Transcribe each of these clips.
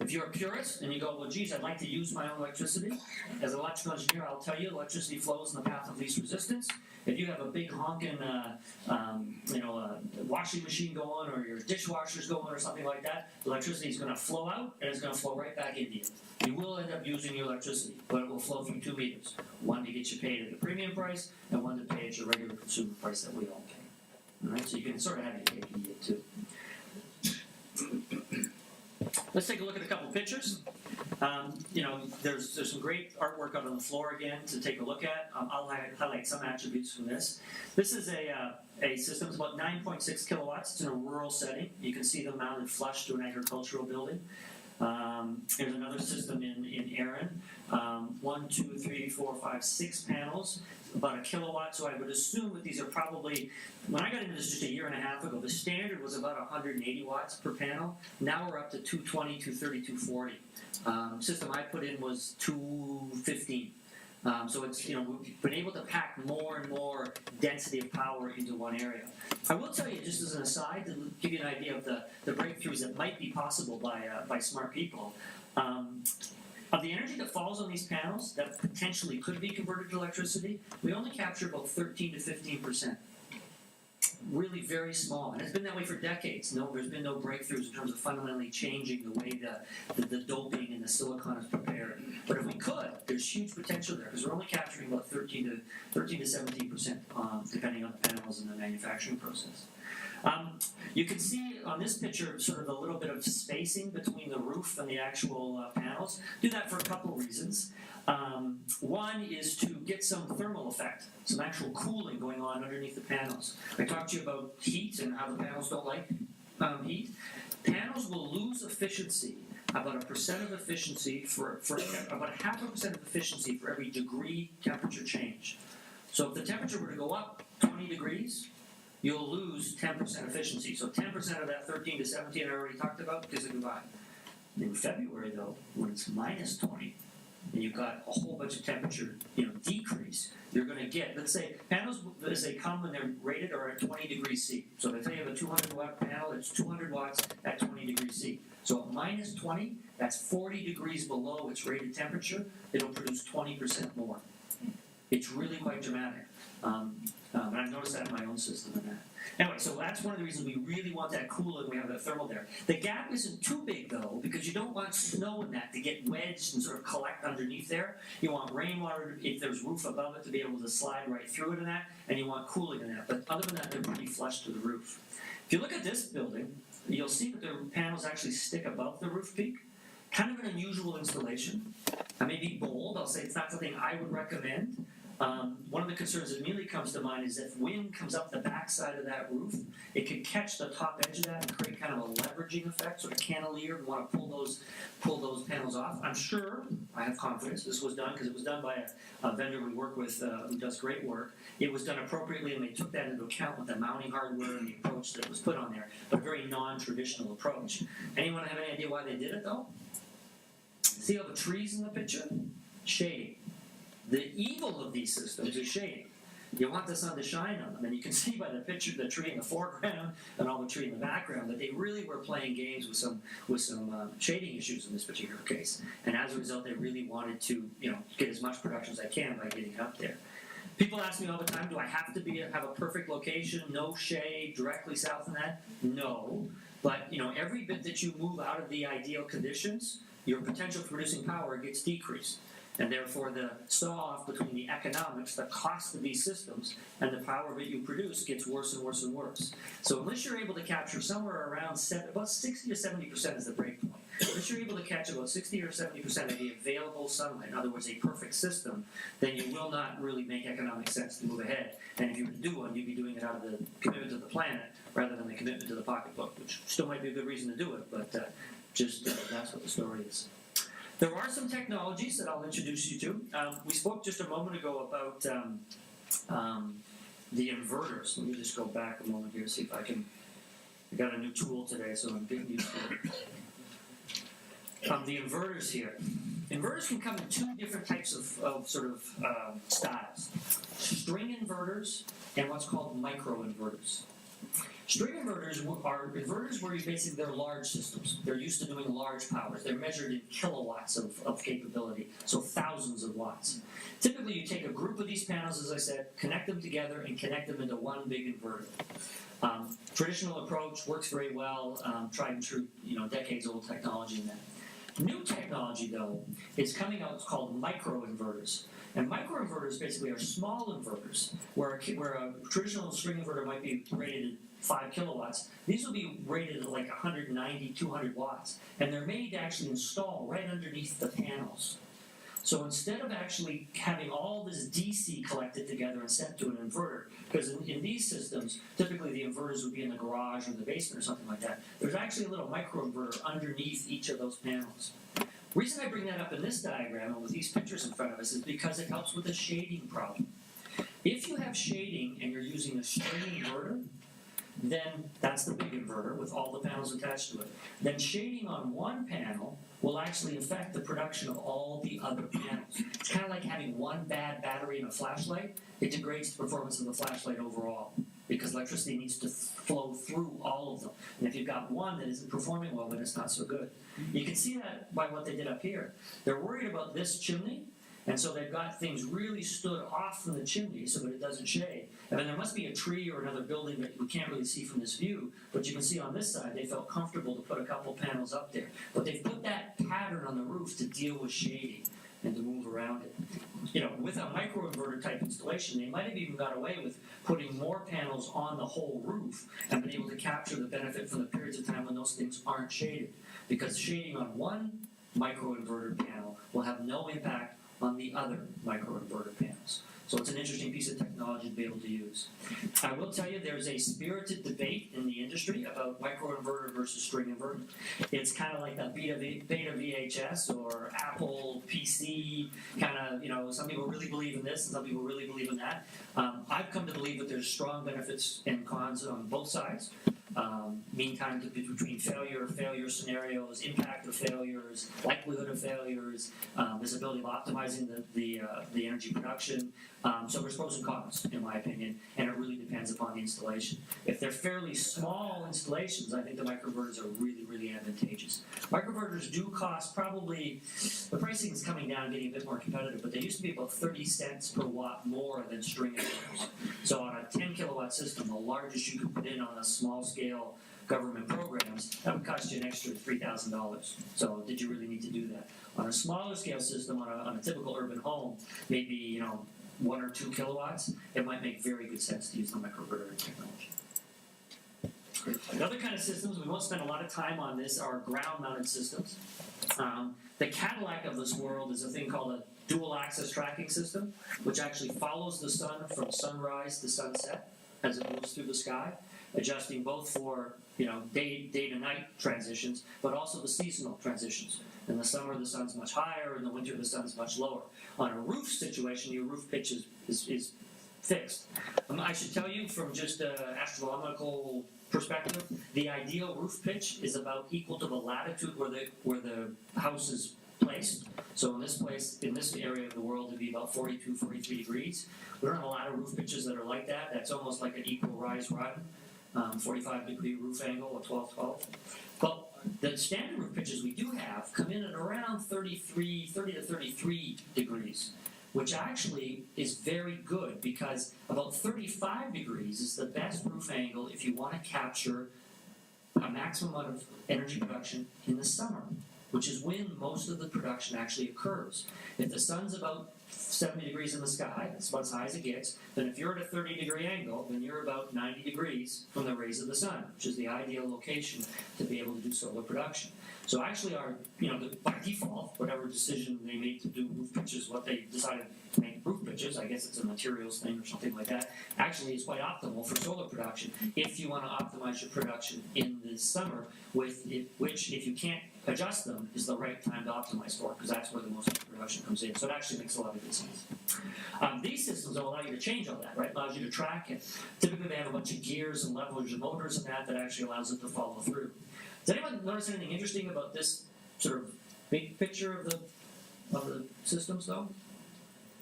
If you're a purist and you go, well, geez, I'd like to use my own electricity, as an electrical engineer, I'll tell you, electricity flows in the path of least resistance. If you have a big honking, washing machine going, or your dishwasher's going, or something like that, electricity is going to flow out and it's going to flow right back into you. You will end up using your electricity, but it will flow through two meters: one to get you paid at the premium price, and one to pay at your regular consumer price that we all pay. All right, so you can sort of have your cake and eat it too. Let's take a look at a couple pictures. There's some great artwork out on the floor again to take a look at. I'll highlight some attributes from this. This is a system. It's about 9.6 kilowatts. It's in a rural setting. You can see them mounted flush to an agricultural building. Here's another system in Erin. 1, 2, 3, 4, 5, 6 panels, about a kilowatt. So I would assume that these are probably, when I got into this just a year and a half ago, the standard was about 180 watts per panel. Now we're up to 220, 230, 240. System I put in was 215. So it's, we've been able to pack more and more density of power into one area. I will tell you, just as an aside, to give you an idea of the breakthroughs that might be possible by smart people. Of the energy that falls on these panels that potentially could be converted to electricity, we only capture about 13 to 15%. Really very small, and it's been that way for decades. There's been no breakthroughs in terms of fundamentally changing the way the doping and the silicon is prepared. But if we could, there's huge potential there, because we're only capturing about 13 to 17%, depending on the panels and the manufacturing process. You can see on this picture sort of a little bit of spacing between the roof and the actual panels. Do that for a couple reasons. One is to get some thermal effect, some actual cooling going on underneath the panels. I talked to you about heat and how the panels don't like heat. Panels will lose efficiency, about 1% of efficiency for about 0.5% of efficiency for every degree temperature change. So if the temperature were to go up 20 degrees, you'll lose 10% efficiency. So 10% of that 13 to 17 I already talked about is a goodbye. In February, though, when it's minus 20, and you've got a whole bunch of temperature decrease, you're going to get, let's say, panels as they come when they're rated are at 20 degrees C. So if you have a 200 watt panel, it's 200 watts at 20 degrees C. So at minus 20, that's 40 degrees below its rated temperature. It'll produce 20% more. It's really quite dramatic. And I've noticed that in my own system and that. Anyway, so that's one of the reasons we really want that cooling. We have that thermal there. The gap isn't too big, though, because you don't want snow in that to get wedged and sort of collect underneath there. You want rainwater, if there's roof above it, to be able to slide right through it in that, and you want cooling in that. But other than that, they're pretty flush to the roof. If you look at this building, you'll see that the panels actually stick above the roof peak. Kind of an unusual installation. I may be bold. I'll say it's not something I would recommend. One of the concerns that immediately comes to mind is if wind comes up the backside of that roof, it could catch the top edge of that and create kind of a leveraging effect, sort of cantilever. We want to pull those panels off. I'm sure, I have confidence, this was done because it was done by a vendor we work with who does great work. It was done appropriately, and they took that into account with the mounting hardware and the approach that was put on there, but a very non-traditional approach. Anyone have any idea why they did it, though? See all the trees in the picture? Shading. The evil of these systems is shading. You want the sun to shine on them, and you can see by the picture, the tree in the foreground and all the tree in the background, that they really were playing games with some shading issues in this particular case. And as a result, they really wanted to get as much production as I can by getting it up there. People ask me all the time, do I have to have a perfect location, no shade, directly south of that? No, but every bit that you move out of the ideal conditions, your potential for producing power gets decreased. And therefore, the saw-off between the economics, the cost of these systems, and the power that you produce gets worse and worse and worse. So unless you're able to capture somewhere around about 60 to 70% is the break point. Unless you're able to catch about 60 or 70% of the available sunlight, in other words, a perfect system, then you will not really make economic sense to move ahead. And if you were to do one, you'd be doing it out of the commitment to the planet rather than the commitment to the pocketbook, which still might be a good reason to do it, but that's what the story is. There are some technologies that I'll introduce you to. We spoke just a moment ago about the inverters. Let me just go back a moment here, see if I can. I got a new tool today, so I'm getting used to it. The inverters here. Inverters can come in two different types of styles. String inverters and what's called micro inverters. String inverters are inverters where they're large systems. They're used to doing large powers. They're measured in kilowatts of capability, so thousands of watts. Typically, you take a group of these panels, as I said, connect them together, and connect them into one big inverter. Traditional approach works very well, tried and true, decades-old technology in that. New technology, though, is coming out. It's called microinverters. And microinverters basically are small inverters, where a traditional string inverter might be rated at 5 kilowatts. These will be rated at like 190, 200 watts. And they're made to actually install right underneath the panels. So instead of actually having all this DC collected together and sent to an inverter, because in these systems, typically the inverters would be in the garage or the basement or something like that, there's actually a little microinverter underneath each of those panels. The reason I bring that up in this diagram and with these pictures in front of us is because it helps with the shading problem. If you have shading and you're using a string inverter, then that's the big inverter with all the panels attached to it. Then shading on one panel will actually affect the production of all the other panels. It's kind of like having one bad battery in a flashlight. It degrades the performance of the flashlight overall because electricity needs to flow through all of them. And if you've got one that isn't performing well, then it's not so good. You can see that by what they did up here. They're worried about this chimney, and so they've got things really stood off from the chimney so that it doesn't shade. And then there must be a tree or another building that we can't really see from this view, but you can see on this side they felt comfortable to put a couple panels up there. But they've put that pattern on the roof to deal with shading and to move around it. With a microinverter type installation, they might have even got away with putting more panels on the whole roof and been able to capture the benefit from the periods of time when those things aren't shaded. Because shading on one microinverter panel will have no impact on the other microinverter panels. So it's an interesting piece of technology to be able to use. I will tell you there's a spirited debate in the industry about microinverter versus string inverter. It's kind of like the beta VHS or Apple PC kind of, some people really believe in this and some people really believe in that. I've come to believe that there's strong benefits and cons on both sides. Mean time between failure scenarios, impact of failures, likelihood of failures, visibility of optimizing the energy production. So there's pros and cons, in my opinion, and it really depends upon the installation. If they're fairly small installations, I think the microinverters are really, really advantageous. Microinverters do cost probably, the pricing is coming down and getting a bit more competitive, but they used to be about 30 cents per watt more than string inverters. So on a 10 kilowatt system, the largest you could put in on a small scale government programs, that would cost you an extra $3,000. So did you really need to do that? On a smaller scale system, on a typical urban home, maybe 1 or 2 kilowatts, it might make very good sense to use the microinverter technology. Another kind of systems, we won't spend a lot of time on this, are ground-mounted systems. The Cadillac of this world is a thing called a dual-axis tracking system, which actually follows the sun from sunrise to sunset as it moves through the sky, adjusting both for day to night transitions, but also the seasonal transitions. In the summer, the sun's much higher. In the winter, the sun's much lower. On a roof situation, your roof pitch is fixed. I should tell you from just an astronomical perspective, the ideal roof pitch is about equal to the latitude where the house is placed. So in this area of the world, it'd be about 42, 43 degrees. We don't have a lot of roof pitches that are like that. That's almost like an equal rise run. 45-degree roof angle or 12-12. But the standard roof pitches we do have come in at around 30 to 33 degrees, which actually is very good because about 35 degrees is the best roof angle if you want to capture a maximum amount of energy production in the summer, which is when most of the production actually occurs. If the sun's about 70 degrees in the sky, that's about as high as it gets, then if you're at a 30-degree angle, then you're about 90 degrees from the rays of the sun, which is the ideal location to be able to do solar production. So actually by default, whatever decision they made to do roof pitches, what they decided to make roof pitches, I guess it's a materials thing or something like that, actually is quite optimal for solar production if you want to optimize your production in the summer, which if you can't adjust them is the right time to optimize for, because that's where the most of the production comes in. So it actually makes a lot of good sense. These systems will allow you to change all that, right? Allows you to track it. Typically they have a bunch of gears and levers and motors and that actually allows it to follow through. Does anyone notice anything interesting about this sort of big picture of the systems though?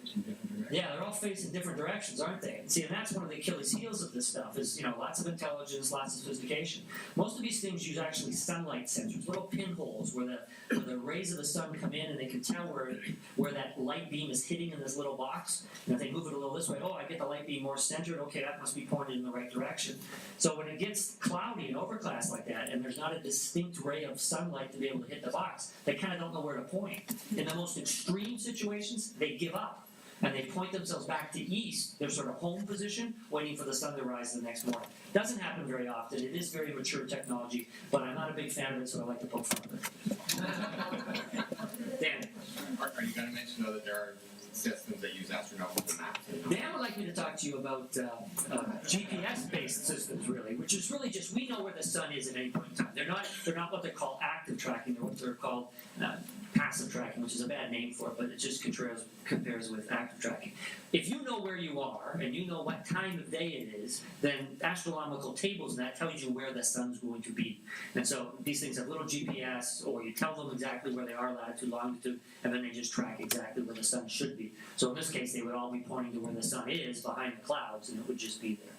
facing different directions. Yeah, they're all facing different directions, aren't they? See, and that's one of the Achilles heels of this stuff is, lots of intelligence, lots of sophistication. Most of these things use actually sunlight sensors, little pinholes where the rays of the sun come in and they can tell where that light beam is hitting in this little box. And if they move it a little this way, oh, I get the light beam more centered, okay, that must be pointed in the right direction. So when it gets cloudy and overcast like that, and there's not a distinct ray of sunlight to be able to hit the box, they kind of don't know where to point. In the most extreme situations, they give up. And they point themselves back to east, their sort of home position, waiting for the sun to rise the next morning. Doesn't happen very often. It is very mature technology, but I'm not a big fan of it, so I like to poke fun of it. Dan? Are you going to mention, though, that there are systems that use astronomical maps? Dan would like me to talk to you about GPS-based systems, really, which is really just we know where the sun is at any point in time. They're not what they call active tracking. They're what they're called passive tracking, which is a bad name for it, but it just compares with active tracking. If you know where you are and you know what time of day it is, then astronomical tables and that tells you where the sun's going to be. And so these things have little GPS, or you tell them exactly where they are, latitude, longitude, and then they just track exactly where the sun should be. So in this case, they would all be pointing to where the sun is behind the clouds, and it would just be there.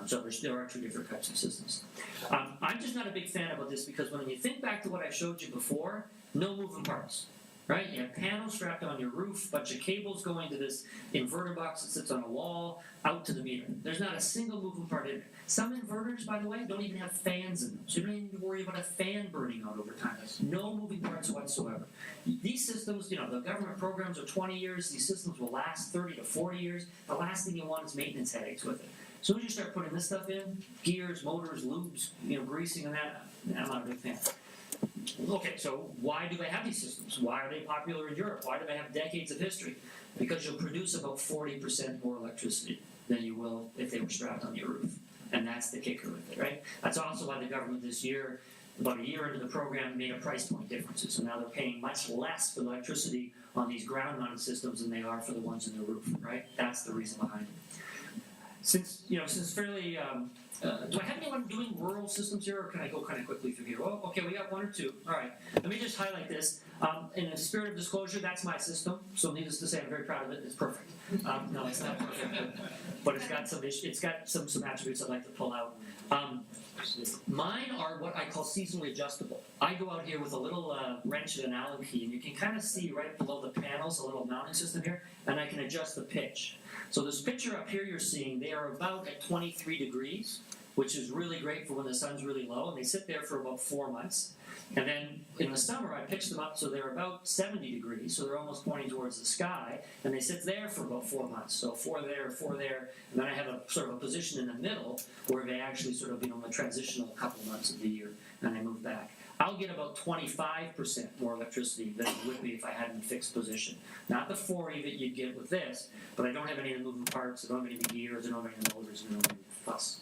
So there are two different types of systems. I'm just not a big fan about this because when you think back to what I showed you before, no moving parts, right? You have panels strapped on your roof, bunch of cables going to this inverter box that sits on a wall, out to the meter. There's not a single moving part in it. Some inverters, by the way, don't even have fans in them, so you don't even need to worry about a fan burning out over time. No moving parts whatsoever. These systems, the government programs are 20 years. These systems will last 30 to 40 years. The last thing you want is maintenance headaches with it. As soon as you start putting this stuff in, gears, motors, lubes, greasing and that, I'm not a big fan. Okay, so why do they have these systems? Why are they popular in Europe? Why do they have decades of history? Because you'll produce about 40% more electricity than you will if they were strapped on your roof. And that's the kicker with it, right? That's also why the government this year, about a year into the program, made a price point difference. So now they're paying much less for electricity on these ground-mounted systems than they are for the ones in the roof, right? That's the reason behind it. Since fairly, do I have anyone doing rural systems here, or can I go kind of quickly through here? Oh, okay, we got one or two. All right, let me just highlight this. In the spirit of disclosure, that's my system, so needless to say, I'm very proud of it. It's perfect. No, it's not perfect, but it's got some attributes I'd like to pull out. Mine are what I call seasonally adjustable. I go out here with a little wrench and an Allen key, and you can kind of see right below the panels a little mounting system here, and I can adjust the pitch. So this picture up here you're seeing, they are about at 23 degrees, which is really great for when the sun's really low, and they sit there for about 4 months. And then in the summer, I pitch them up so they're about 70 degrees, so they're almost pointing towards the sky, and they sit there for about 4 months. So 4 there, and then I have a sort of a position in the middle where they actually sort of, the transitional couple months of the year, and they move back. I'll get about 25% more electricity than it would be if I had it in a fixed position. Not the 40 that you'd get with this, but I don't have any of the moving parts, I don't have any of the gears, I don't have any of the motors, I don't have any of the fuss.